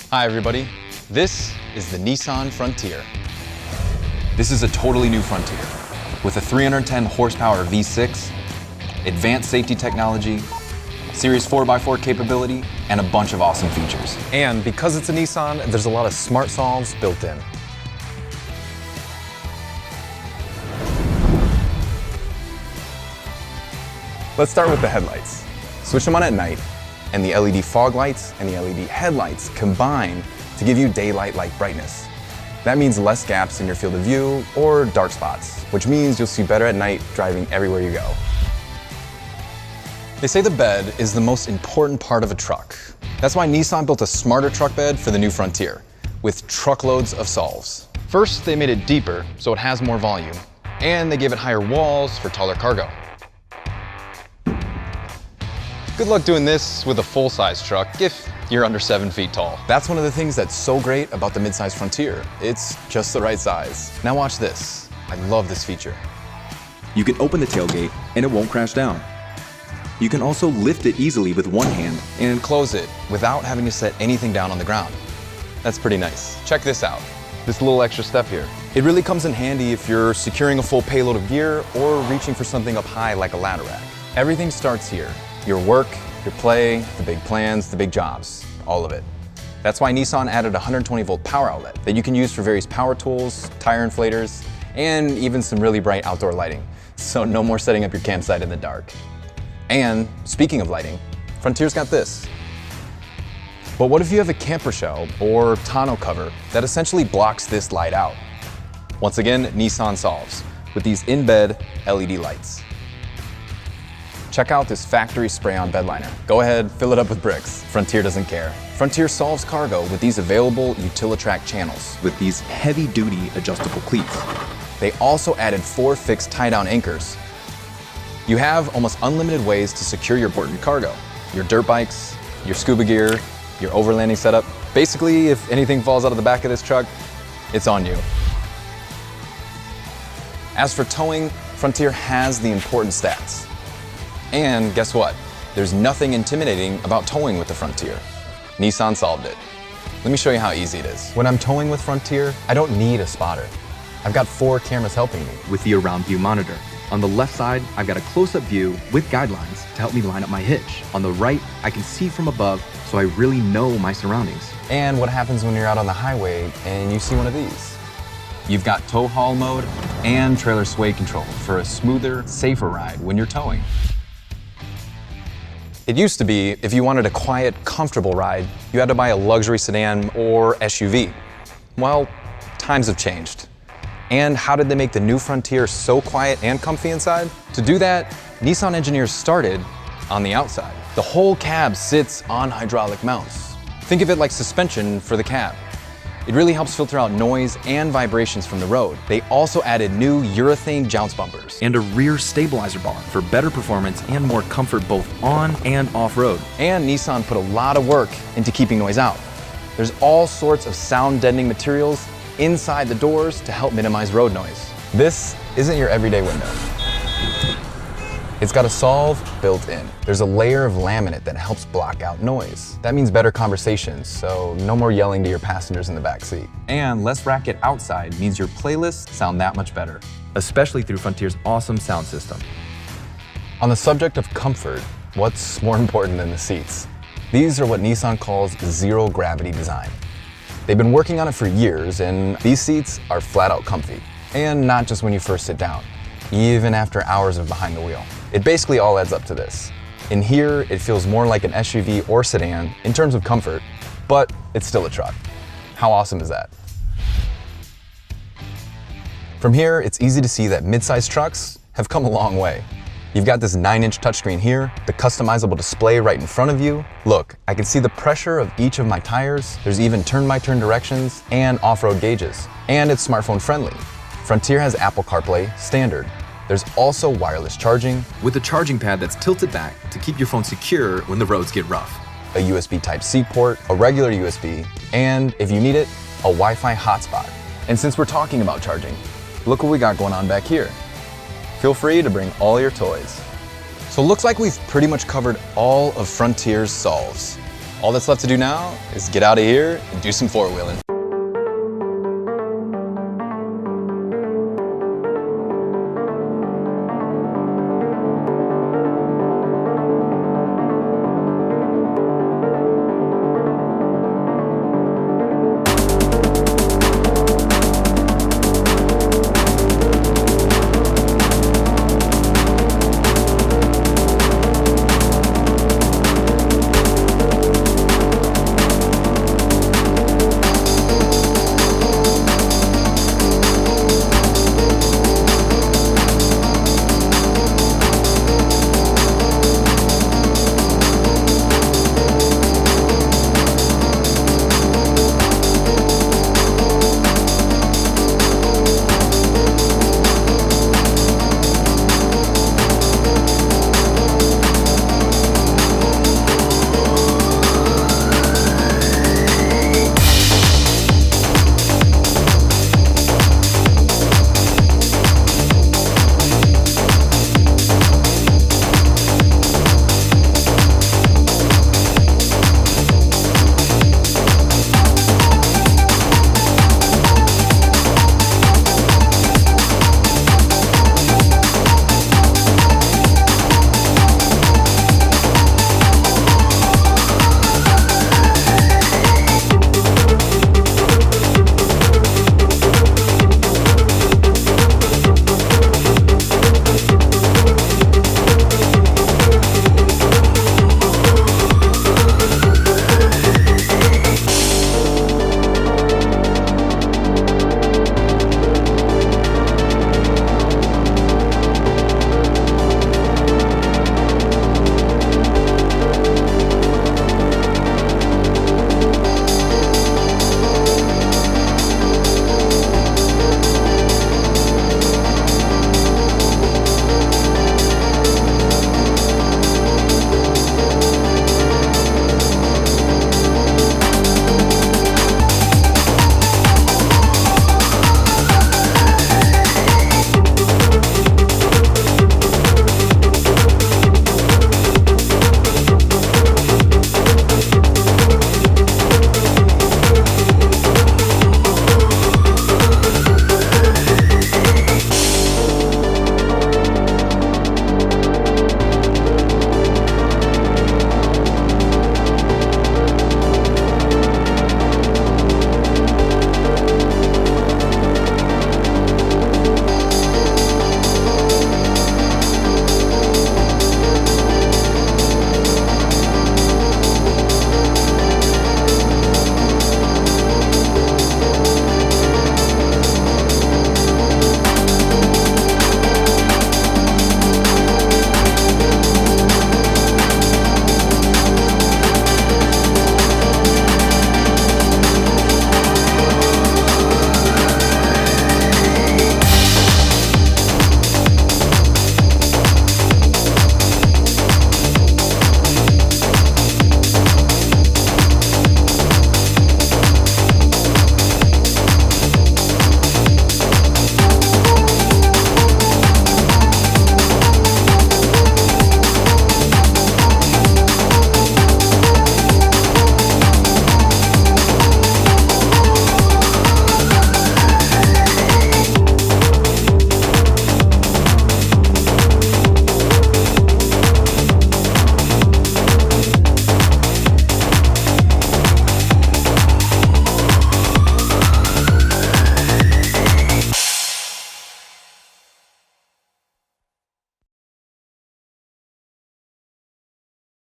Hi everybody, this is the Nissan Frontier. This is a totally new Frontier with a 310 horsepower V6, advanced safety technology, Series 4x4 capability, and a bunch of awesome features. And because it's a Nissan, there's a lot of smart solves built in. Let's start with the headlights. Switch them on at night, and the LED fog lights and the LED headlights combine to give you daylight-like brightness. That means less gaps in your field of view or dark spots, which means you'll see better at night driving everywhere you go. They say the bed is the most important part of a truck. That's why Nissan built a smarter truck bed for the new Frontier, with truckloads of solves. First, they made it deeper so it has more volume, and they gave it higher walls for taller cargo. Good luck doing this with a full-size truck if you're under 7 feet tall. That's one of the things that's so great about the midsize Frontier. It's just the right size. Now watch this. I love this feature. You can open the tailgate and it won't crash down. You can also lift it easily with one hand And close it without having to set anything down on the ground. That's pretty nice. Check this out. This little extra step here. It really comes in handy if you're securing a full payload of gear or reaching for something up high like a ladder rack. Everything starts here. Your work, your play, the big plans, the big jobs, all of it. That's why Nissan added a 120-volt power outlet that you can use for various power tools, tire inflators, and even some really bright outdoor lighting. So no more setting up your campsite in the dark. And speaking of lighting, Frontier's got this. But what if you have a camper shell or tonneau cover that essentially blocks this light out? Once again, Nissan solves with these in-bed LED lights. Check out this factory spray-on bed liner. Go ahead, fill it up with bricks. Frontier doesn't care. Frontier solves cargo with these available Utilitrack channels. with these heavy-duty adjustable cleats. They also added 4 fixed tie-down anchors. You have almost unlimited ways to secure your important cargo. Your dirt bikes, your scuba gear, your overlanding setup. Basically, if anything falls out of the back of this truck, it's on you. As for towing, Frontier has the important stats. And guess what? There's nothing intimidating about towing with the Frontier. Nissan solved it. Let me show you how easy it is. When I'm towing with Frontier, I don't need a spotter. I've got 4 cameras helping me. With the around view monitor. On the left side, I've got a close-up view with guidelines to help me line up my hitch. On the right, I can see from above, so I really know my surroundings. And what happens when you're out on the highway and you see one of these? You've got tow haul mode and trailer sway control for a smoother, safer ride when you're towing. It used to be, if you wanted a quiet, comfortable ride, you had to buy a luxury sedan or SUV. Well, times have changed. And how did they make the new Frontier so quiet and comfy inside? To do that, Nissan engineers started on the outside. The whole cab sits on hydraulic mounts. Think of it like suspension for the cab. It really helps filter out noise and vibrations from the road. They also added new urethane jounce bumpers. And a rear stabilizer bar for better performance and more comfort both on and off-road. And Nissan put a lot of work into keeping noise out. There's all sorts of sound deadening materials inside the doors to help minimize road noise. This isn't your everyday window. It's got a solve built in. There's a layer of laminate that helps block out noise. That means better conversations, so no more yelling to your passengers in the back seat. And less racket outside means your playlists sound that much better. Especially through Frontier's awesome sound system. On the subject of comfort, what's more important than the seats? These are what Nissan calls zero gravity design. They've been working on it for years, and these seats are flat out comfy. And not just when you first sit down, even after hours of behind the wheel. It basically all adds up to this. In here, it feels more like an SUV or sedan in terms of comfort, but it's still a truck. How awesome is that? From here, it's easy to see that mid-sized trucks have come a long way. You've got this 9-inch touchscreen here, the customizable display right in front of you. Look, I can see the pressure of each of my tires. There's even turn-by-turn directions and off-road gauges. And it's smartphone friendly. Frontier has Apple CarPlay standard. There's also wireless charging, with a charging pad that's tilted back to keep your phone secure when the roads get rough. a USB Type-C port, a regular USB, and if you need it, a Wi-Fi hotspot. And since we're talking about charging, look what we got going on back here. Feel free to bring all your toys. So it looks like we've pretty much covered all of Frontier's solves. All that's left to do now is get out of here and do some four-wheeling.